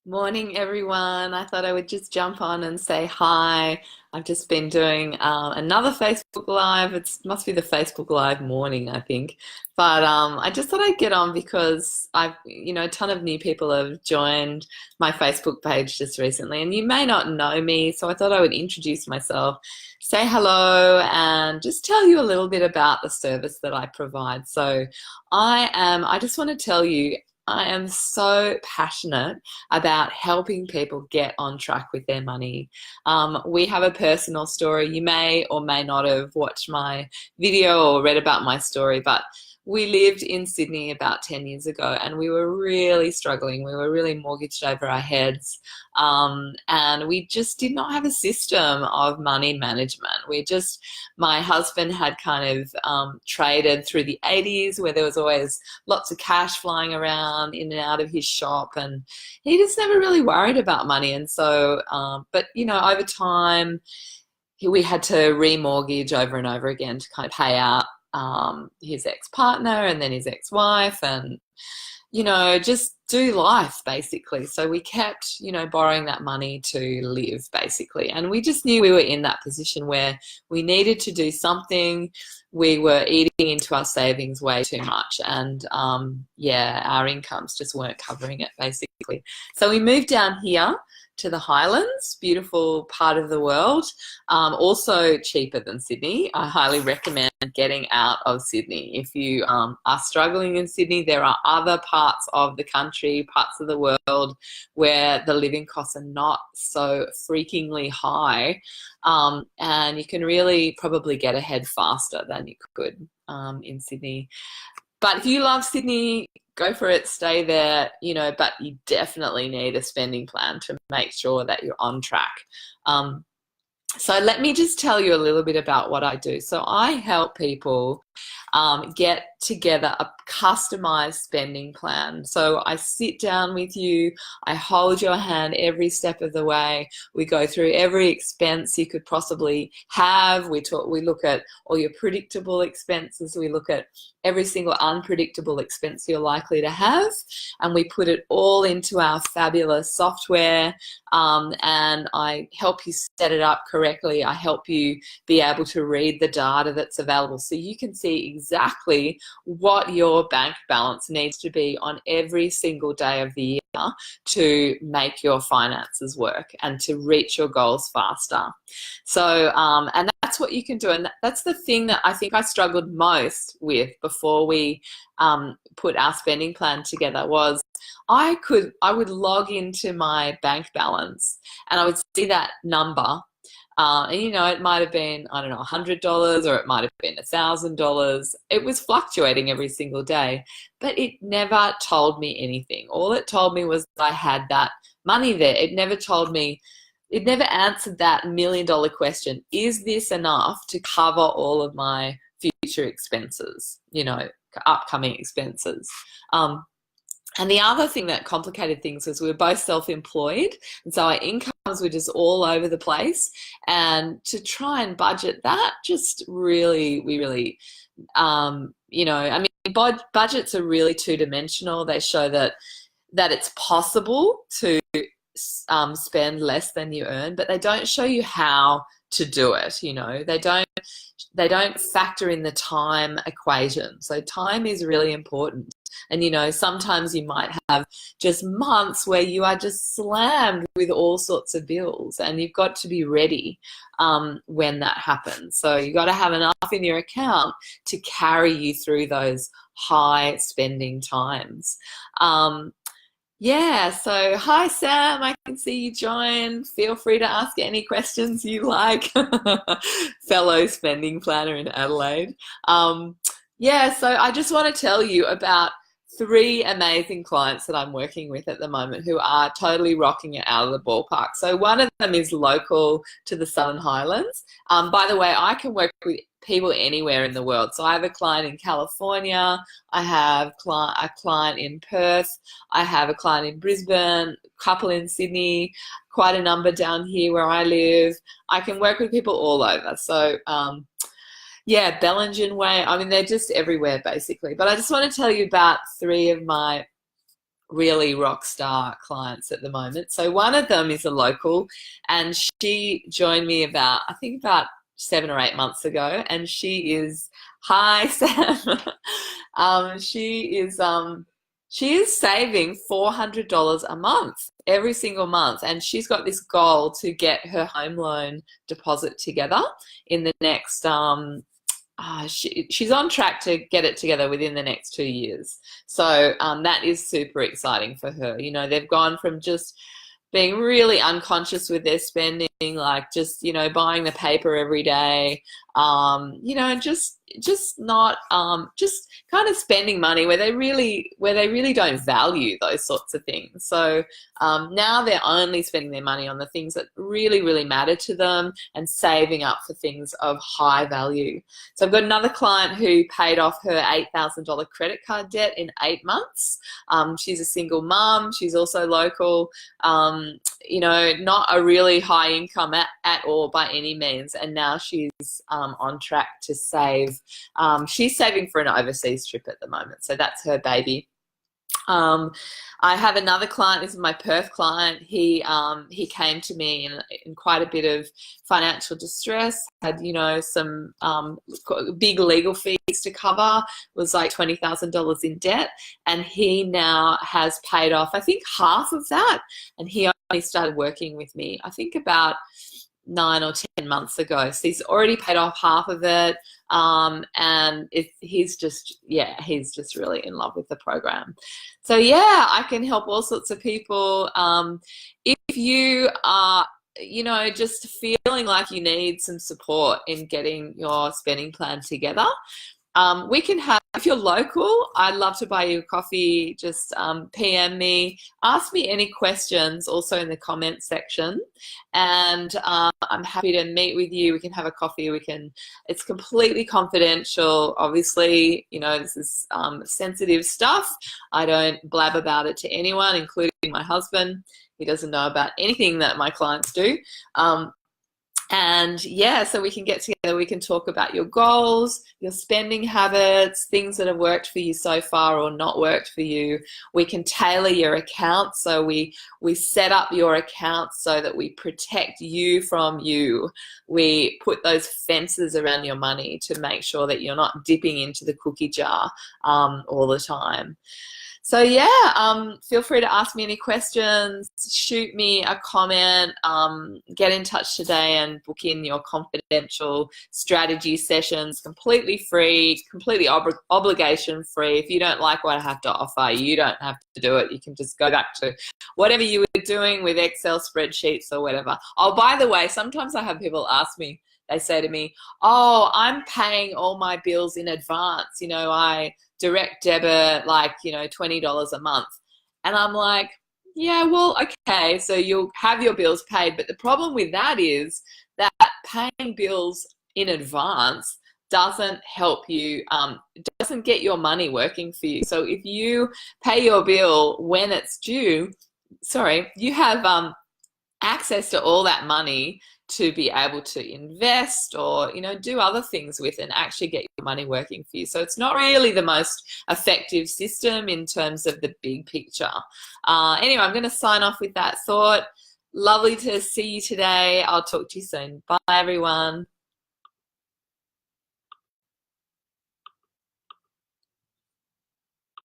Morning, everyone. I thought I would just jump on and say hi. I've just been doing another Facebook Live. It must be the Facebook Live morning, I think. But I just thought I'd get on because a ton of new people have joined my Facebook page just recently, and you may not know me, so I thought I would introduce myself, say hello, and just tell you a little bit about the service that I provide. I just want to tell you, I am so passionate about helping people get on track with their money. We have a personal story. You may or may not have watched my video or read about my story, but we lived in Sydney about 10 years ago and we were really struggling. We were really mortgaged over our heads. And we just did not have a system of money management. My husband had kind of traded through the 80s where there was always lots of cash flying around in and out of his shop, and he just never really worried about money. But over time, we had to remortgage over and over again to kind of pay out his ex-partner and then his ex-wife, and just do life basically. So we kept, borrowing that money to live basically. And we just knew we were in that position where we needed to do something. We were eating into our savings way too much. And our incomes just weren't covering it basically. So we moved down here to the Highlands, beautiful part of the world, also cheaper than Sydney. I highly recommend getting out of Sydney. If you are struggling in Sydney, there are other parts of the country, parts of the world where the living costs are not so freakingly high, and you can really probably get ahead faster than you could in Sydney. But if you love Sydney, go for it, stay there, but you definitely need a spending plan to make sure that you're on track. So let me just tell you a little bit about what I do. So I help people get together a customized spending plan. So I sit down with you, I hold your hand every step of the way. We go through every expense you could possibly have. We look at all your predictable expenses. We look at every single unpredictable expense you're likely to have, and we put it all into our fabulous software, and I help you set it up correctly. I help you be able to read the data that's available so you can see exactly what your bank balance needs to be on every single day of the year to make your finances work and to reach your goals faster. So, and that's what you can do. And that's the thing that I think I struggled most with before we put our spending plan together was I would log into my bank balance and I would see that number. It might have been, I don't know, $100 or it might have been $1,000. It was fluctuating every single day, but it never told me anything. All it told me was I had that money there. It never answered that $1 million question. Is this enough to cover all of my future expenses, upcoming expenses? And the other thing that complicated things was we were both self-employed, and so our incomes were just all over the place. And to try and budget that, budgets are really two-dimensional. They show that it's possible to spend less than you earn, but they don't show you how to do it. They don't factor in the time equation. So time is really important. And sometimes you might have just months where you are just slammed with all sorts of bills, and you've got to be ready when that happens. So you've got to have enough in your account to carry you through those high spending times. So hi Sam, I can see you join. Feel free to ask any questions you like. Fellow spending planner in Adelaide. So I just want to tell you about 3 amazing clients that I'm working with at the moment who are totally rocking it out of the ballpark. So one of them is local to the Southern Highlands. By the way, I can work with people anywhere in the world. So I have a client in California, I have a client in Perth, I have a client in Brisbane, a couple in Sydney, quite a number down here where I live. I can work with people all over. So Bellingen Way. I mean, they're just everywhere basically. But I just want to tell you about 3 of my really rock star clients at the moment. So one of them is a local, and she joined me about, I think about 7 or 8 months ago, and she is, hi Sam. She is she is saving $400 a month every single month, and she's got this goal to get her home loan deposit together in the next she's on track to get it together within the next 2 years. So that is super exciting for her. You know, they've gone from just being really unconscious with their spending, like just, you know, buying the paper every day, you know, just not just kind of spending money where they really don't value those sorts of things. So now they're only spending their money on the things that really matter to them and saving up for things of high value. So I've got another client who paid off her $8,000 credit card debt in 8 months. She's a single mom. She's also local. You know, not a really high income at all by any means, and now she's on track to save. She's saving for an overseas trip at the moment, so that's her baby. I have another client. This is my Perth client. He came to me in quite a bit of financial distress, had, you know, some big legal fees to cover, was like $20,000 in debt, and he now has paid off, I think, half of that, and he only started working with me, I think, about 9 or 10 months ago. So he's already paid off half of it, and he's just really in love with the program. So yeah, I can help all sorts of people. If you are, you know, just feeling like you need some support in getting your spending plan together, we can have, if you're local, I'd love to buy you a coffee. Just PM me, ask me any questions also in the comments section, and I'm happy to meet with you. We can have a coffee. It's completely confidential. Obviously, you know, this is sensitive stuff. I don't blab about it to anyone, including my husband. He doesn't know about anything that my clients do. And yeah, so we can get together, we can talk about your goals, your spending habits, things that have worked for you so far or not worked for you. We can tailor your account. So we set up your account so that we protect you from you. We put those fences around your money to make sure that you're not dipping into the cookie jar all the time. So yeah, feel free to ask me any questions, shoot me a comment, get in touch today and book in your confidential strategy sessions, completely free, completely obligation free. If you don't like what I have to offer, you don't have to do it. You can just go back to whatever you were doing with Excel spreadsheets or whatever. Oh, by the way, sometimes I have people ask me, they say to me, oh, I'm paying all my bills in advance. You know, I direct debit like, you know, $20 a month. And I'm like, yeah, well, okay, so you'll have your bills paid. But the problem with that is that paying bills in advance doesn't help you, doesn't get your money working for you. So if you pay your bill when it's due, you have access to all that money to be able to invest or, you know, do other things with and actually get your money working for you. So it's not really the most effective system in terms of the big picture. Anyway, I'm going to sign off with that thought. Lovely to see you today. I'll talk to you soon. Bye, everyone.